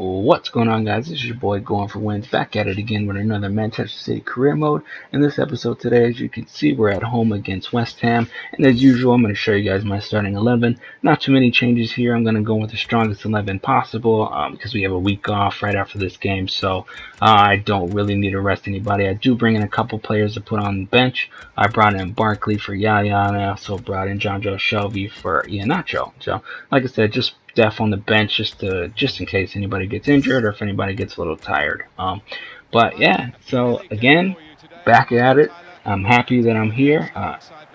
What's going on, guys? This is your boy Going for Wins, back at it again with another Manchester City career mode. In this episode today, as you can see, we're at home against West Ham, and as usual, I'm going to show you guys my starting 11. Not too many changes here. I'm going to go with the strongest 11 possible because we have a week off right after this game, so I don't really need to rest anybody. I do bring in a couple players to put on the bench. I brought in Barkley for Yaya, and I also brought in John Joe Shelby for Iheanacho. So, like I said, just depth on the bench just in case anybody gets injured or if anybody gets a little tired. But yeah, so again, back at it. I'm happy that I'm here.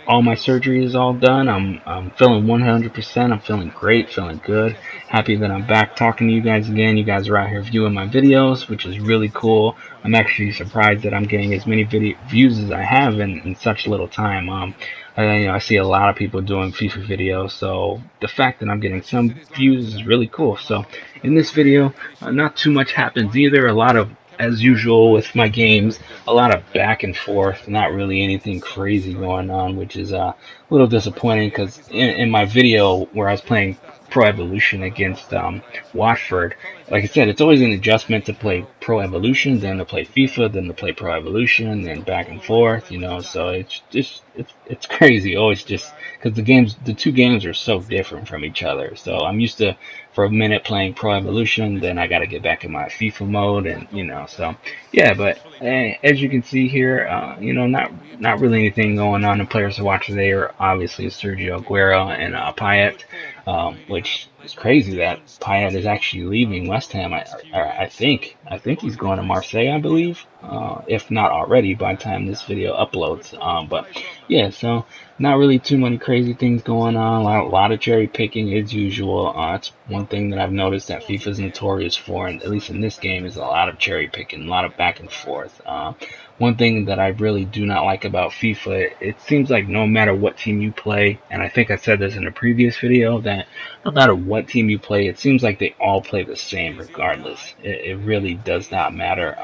All my surgery is all done. I'm feeling 100%. I'm feeling great, feeling good. Happy that I'm back talking to you guys again. You guys are out here viewing my videos, which is really cool. I'm actually surprised that I'm getting as many video views as I have in such little time. I see a lot of people doing FIFA videos, so the fact that I'm getting some views is really cool. So in this video, not too much happens either. A lot of, as usual with my games, a lot of back and forth, not really anything crazy going on, which is a little disappointing because in my video where I was playing Pro Evolution against Watford, like I said, it's always an adjustment to play Pro Evolution, then to play FIFA, then to play Pro Evolution, then back and forth, so it's just it's crazy. Always just because the two games are so different from each other. So I'm used to for a minute playing Pro Evolution, then I got to get back in my FIFA mode, and so yeah. But as you can see here, not really anything going on. The players to watch today are obviously Sergio Aguero and Payet, which is crazy that Payet is actually leaving West Ham. I think he's going to Marseille, I believe, if not already by the time this video uploads. But yeah, so not really too many crazy things going on. A lot of cherry picking as usual. It's one thing that I've noticed that FIFA's notorious for, and at least in this game, is a lot of cherry picking, a lot of back and forth. One thing that I really do not like about FIFA, it seems like no matter what team you play, and I think I said this in a previous video, that no matter what team you play, it seems like they all play the same regardless. It really does not matter.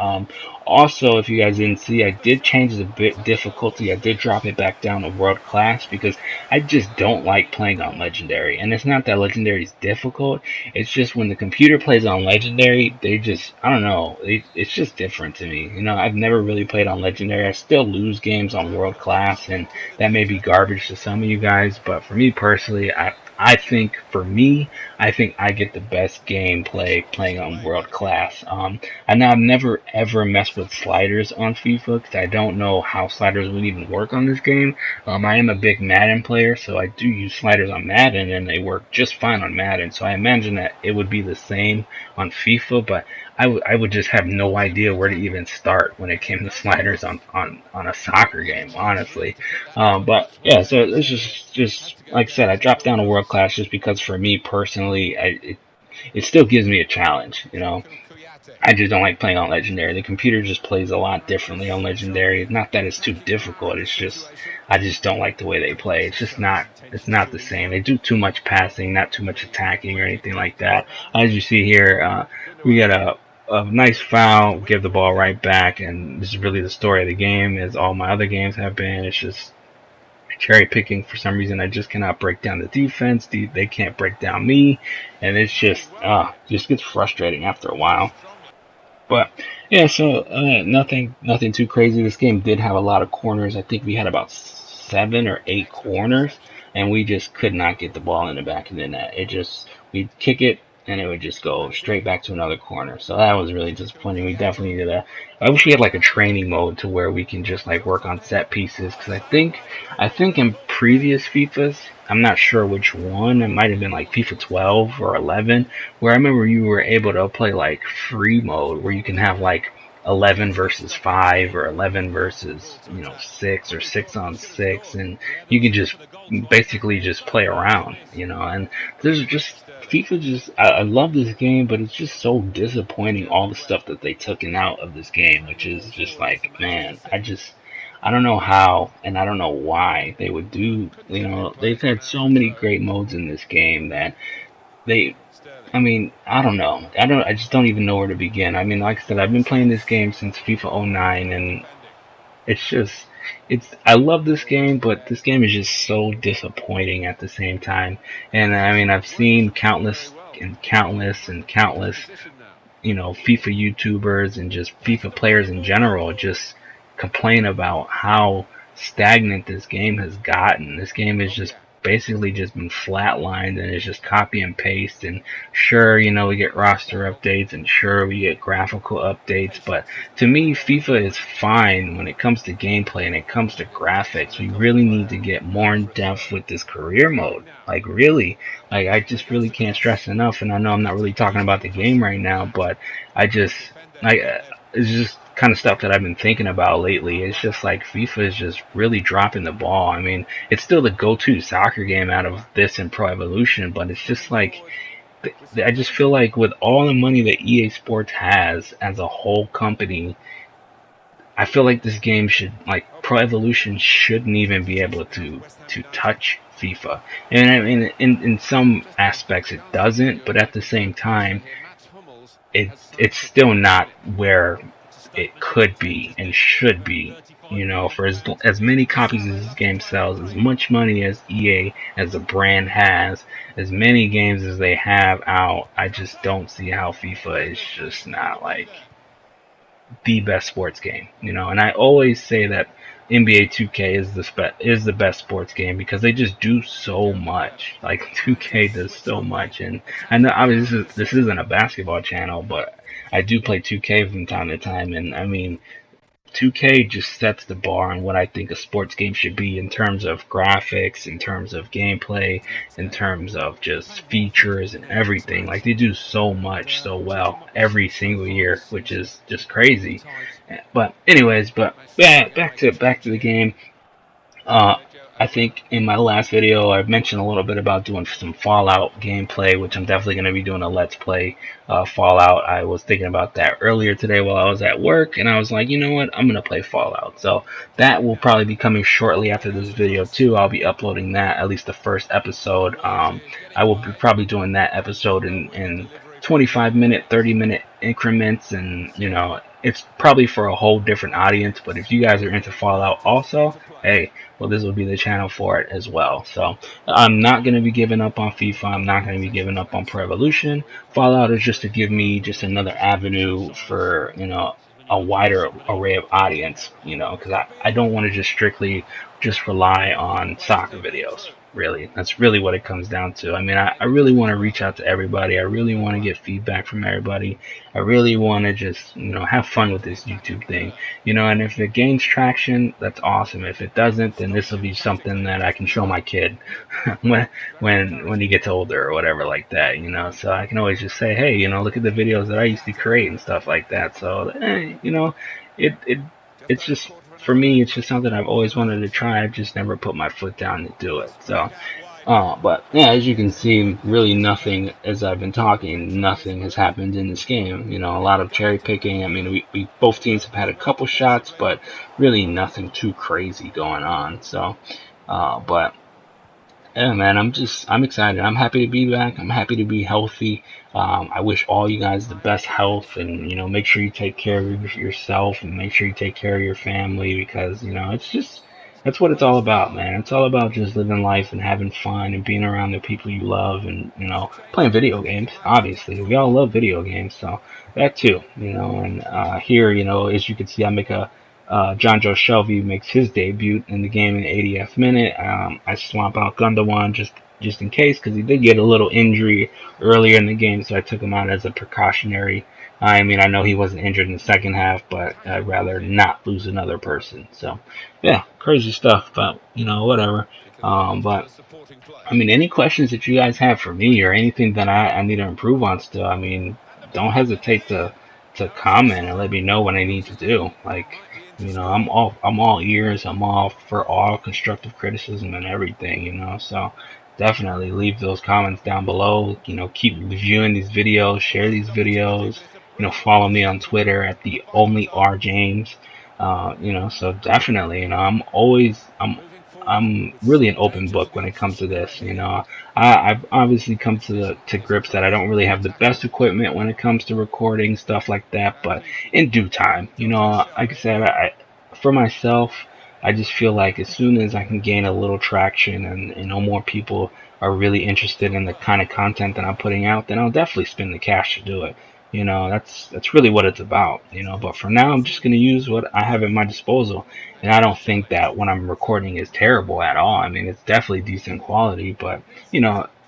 Also, if you guys didn't see, I did change the bit difficulty. I did drop it back down to world class because I just don't like playing on legendary. And it's not that legendary is difficult. It's just when the computer plays on legendary, I don't know. It's just different to me. I've never really played on legendary. I still lose games on world class, and that may be garbage to some of you guys. But for me personally, I think I get the best gameplay playing on world class. And I've never ever messed with sliders on FIFA because I don't know how sliders would even work on this game. I am a big Madden player, so I do use sliders on Madden, and they work just fine on Madden. So I imagine that it would be the same on FIFA, but I would just have no idea where to even start when it came to sliders on a soccer game, honestly. But yeah, so it's just like I said, I dropped down to world class just because for me personally, it still gives me a challenge. I just don't like playing on legendary. The computer just plays a lot differently on legendary. Not that it's too difficult. It's just I just don't like the way they play. It's not the same. They do too much passing, not too much attacking or anything like that. As you see here, we got a nice foul, give the ball right back, and this is really the story of the game, as all my other games have been. It's just cherry picking. For some reason, I just cannot break down the defense. They can't break down me, and it's just gets frustrating after a while. But yeah, so nothing too crazy. This game did have a lot of corners. I think we had about 7 or 8 corners, and we just could not get the ball in the back of the net. We'd kick it, and it would just go straight back to another corner. So that was really disappointing. We definitely needed I wish we had like a training mode to where we can just like work on set pieces, because I think in previous FIFAs, I'm not sure which one, it might have been like FIFA 12 or 11, where I remember you were able to play like free mode where you can have like 11 versus 5 or 11 versus 6 or 6 on 6, and you can just basically just play around, and there's just I love this game, but it's just so disappointing, all the stuff that they took out of this game, which is just like, man, I don't know how, and I don't know why they would do, they've had so many great modes in this game that I don't know. I just don't even know where to begin. I mean, like I said, I've been playing this game since FIFA '09, and I love this game, but this game is just so disappointing at the same time. And I mean, I've seen countless FIFA YouTubers and just FIFA players in general just complain about how stagnant this game has gotten. This game has just basically just been flatlined, and it's just copy and paste. And sure, we get roster updates, and sure, we get graphical updates, but to me, FIFA is fine when it comes to gameplay and it comes to graphics. We really need to get more in depth with this career mode. Like, really, like, I just really can't stress enough. And I know I'm not really talking about the game right now, but it's just kind of stuff that I've been thinking about lately. It's just like FIFA is just really dropping the ball. I mean, it's still the go-to soccer game out of this and Pro Evolution, but it's just like, I just feel like with all the money that EA Sports has as a whole company, I feel like this game should, like, Pro Evolution shouldn't even be able to touch FIFA. And I mean, in some aspects it doesn't, but at the same time, it's still not where it could be and should be. For as many copies as this game sells, as much money as EA as a brand has, as many games as they have out, I just don't see how FIFA is just not like the best sports game. And I always say that NBA 2K is the best sports game because they just do so much. Like, 2K does so much, and I know, I mean, this isn't a basketball channel, but I do play 2K from time to time, and I mean, 2K just sets the bar on what I think a sports game should be in terms of graphics, in terms of gameplay, in terms of just features and everything. Like, they do so much so well every single year, which is just crazy. But anyways, yeah, back to the game. I think in my last video I mentioned a little bit about doing some Fallout gameplay, which I'm definitely going to be doing a Let's Play Fallout. I was thinking about that earlier today while I was at work, and I was like, you know what, I'm going to play Fallout. So that will probably be coming shortly after this video too. I'll be uploading that, at least the first episode. I will be probably doing that episode in 25-minute, 30-minute increments, and it's probably for a whole different audience. But if you guys are into Fallout also, hey, well, this will be the channel for it as well. So I'm not going to be giving up on FIFA. I'm not going to be giving up on Pro Evolution. Fallout is just to give me just another avenue for, a wider array of audience, because I don't want to just strictly just rely on soccer videos. Really, that's really what it comes down to. I mean, I really want to reach out to everybody. I really want to get feedback from everybody. I really want to just, have fun with this YouTube thing, and if it gains traction, that's awesome. If it doesn't, then this will be something that I can show my kid when he gets older or whatever like that, so I can always just say, hey, look at the videos that I used to create and stuff like that. So, it's just, for me, it's just something I've always wanted to try. I've just never put my foot down to do it. So, but yeah, as you can see, really nothing, as I've been talking, nothing has happened in this game. A lot of cherry picking. I mean, we both teams have had a couple shots, but really nothing too crazy going on. So, but yeah, man, I'm excited. I'm happy to be back. I'm happy to be healthy. I wish all you guys the best health, and, make sure you take care of yourself, and make sure you take care of your family, because, that's what it's all about, man. It's all about just living life and having fun and being around the people you love, and, playing video games. Obviously, we all love video games, so that too, and, here, as you can see, I make John Joe Shelby makes his debut in the game in the 80th minute. I swap out Gundawan just in case, because he did get a little injury earlier in the game, so I took him out as a precautionary. I mean, I know he wasn't injured in the second half, but I'd rather not lose another person. So, yeah, crazy stuff, but, whatever. But, I mean, any questions that you guys have for me, or anything that I need to improve on still, I mean, don't hesitate to comment and let me know what I need to do. Like, I'm all ears. I'm all for all constructive criticism and everything, so definitely leave those comments down below. Keep reviewing these videos, share these videos, follow me on Twitter at the only R James. So definitely, I'm really an open book when it comes to this. I've obviously come to grips that I don't really have the best equipment when it comes to recording stuff like that, but in due time, like I said, for myself, I just feel like as soon as I can gain a little traction and more people are really interested in the kind of content that I'm putting out, then I'll definitely spend the cash to do it. That's really what it's about. But for now, I'm just gonna use what I have at my disposal, and I don't think that what I'm recording is terrible at all. I mean, it's definitely decent quality, but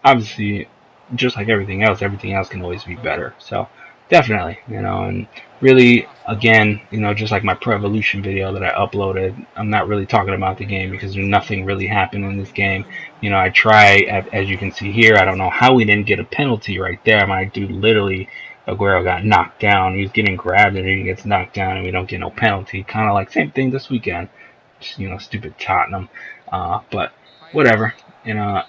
obviously, just like everything else can always be better. So definitely, and really, again, just like my Pro Evolution video that I uploaded, I'm not really talking about the game because there's nothing really happened in this game. I try, as you can see here, I don't know how we didn't get a penalty right there. I mean, I do literally, Aguero got knocked down. He was getting grabbed and he gets knocked down and we don't get no penalty. Kind of like same thing this weekend. Just, stupid Tottenham. But whatever, and,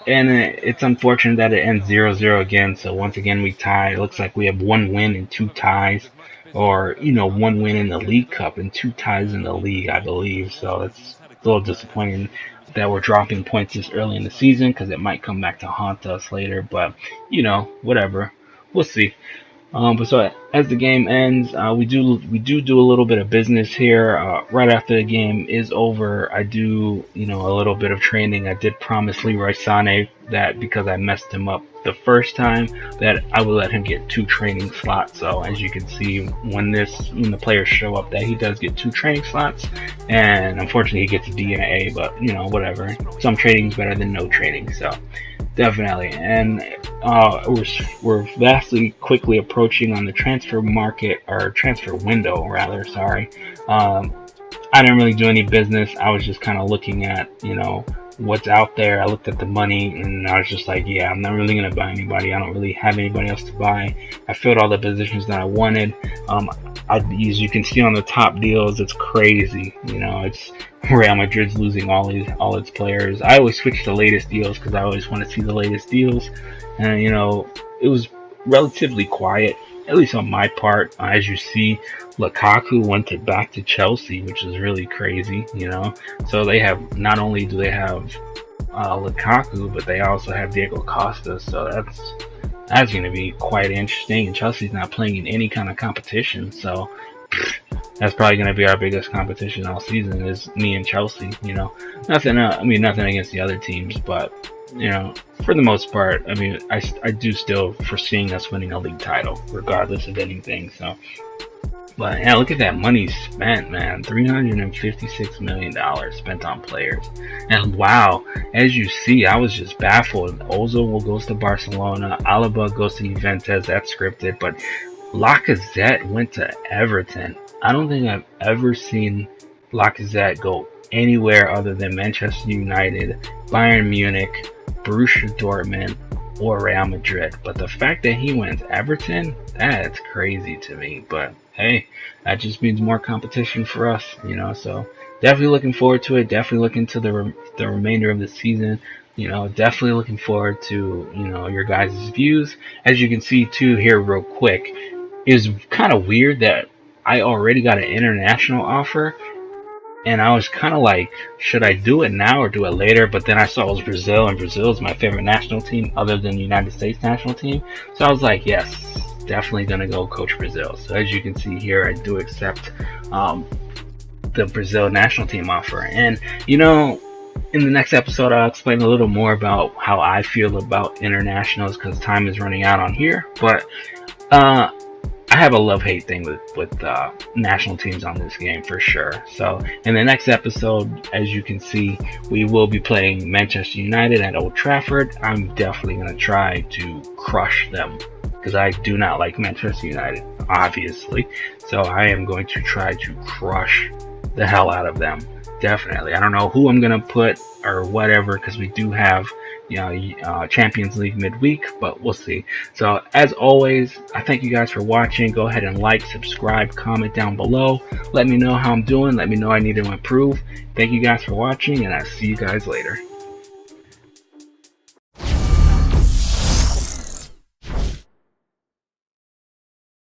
and it's unfortunate that it ends 0-0 again. So once again, we tie. It looks like we have one win and two ties, or one win in the League Cup and two ties in the league, I believe. So it's a little disappointing that we're dropping points this early in the season because it might come back to haunt us later. But whatever, we'll see. But so as the game ends, we do a little bit of business here. Right after the game is over, I do a little bit of training. I did promise Leroy Sané that because I messed him up the first time, that I would let him get 2 training slots. So as you can see, when the players show up, that he does get 2 training slots, and unfortunately he gets a D and an A. But whatever. Some training is better than no training. So definitely. And we're vastly quickly approaching on the transfer market, or transfer window rather, sorry. I didn't really do any business. I was just kind of looking at what's out there. I looked at the money and I was just like, yeah, I'm not really gonna buy anybody. I don't really have anybody else to buy. I filled all the positions that I wanted. As you can see on the top deals, it's crazy. It's Real Madrid's losing all its players. I always switch to the latest deals because I always want to see the latest deals. And it was relatively quiet, at least on my part. As you see, Lukaku went back to Chelsea, which is really crazy. So they have, not only do they have Lukaku, but they also have Diego Costa. So that's going to be quite interesting. And Chelsea's not playing in any kind of competition, so that's probably going to be our biggest competition all season, is me and Chelsea. Nothing against the other teams, but for the most part, I do still foreseeing us winning a league title, regardless of anything. So, but yeah, look at that money spent, man. $356 million spent on players. And wow, as you see, I was just baffled. Ozil goes to Barcelona, Alaba goes to Juventus, that's scripted, but Lacazette went to Everton. I don't think I've ever seen Lacazette go anywhere other than Manchester United, Bayern Munich, Borussia Dortmund, or Real Madrid. But the fact that he went to Everton, that's crazy to me. But hey, that just means more competition for us, so definitely looking forward to it. Definitely looking to the remainder of the season. Definitely looking forward to your guys' views. As you can see too here real quick, is kind of weird that I already got an international offer, and I was kind of like, should I do it now or do it later? But then I saw it was Brazil, and Brazil is my favorite national team other than the United States national team. So I was like, yes, definitely going to go coach Brazil. So as you can see here, I do accept the Brazil national team offer. And, in the next episode, I'll explain a little more about how I feel about internationals because time is running out on here. But I have a love-hate thing with national teams on this game for sure. So in the next episode, as you can see, we will be playing Manchester United at Old Trafford. I'm definitely going to try to crush them because I do not like Manchester United, obviously. So I am going to try to crush the hell out of them. Definitely. I don't know who I'm going to put or whatever because we do have Champions League midweek, but we'll see. So as always, I thank you guys for watching. Go ahead and like, subscribe, comment down below. Let me know how I'm doing. Let me know I need to improve. Thank you guys for watching, and I'll see you guys later.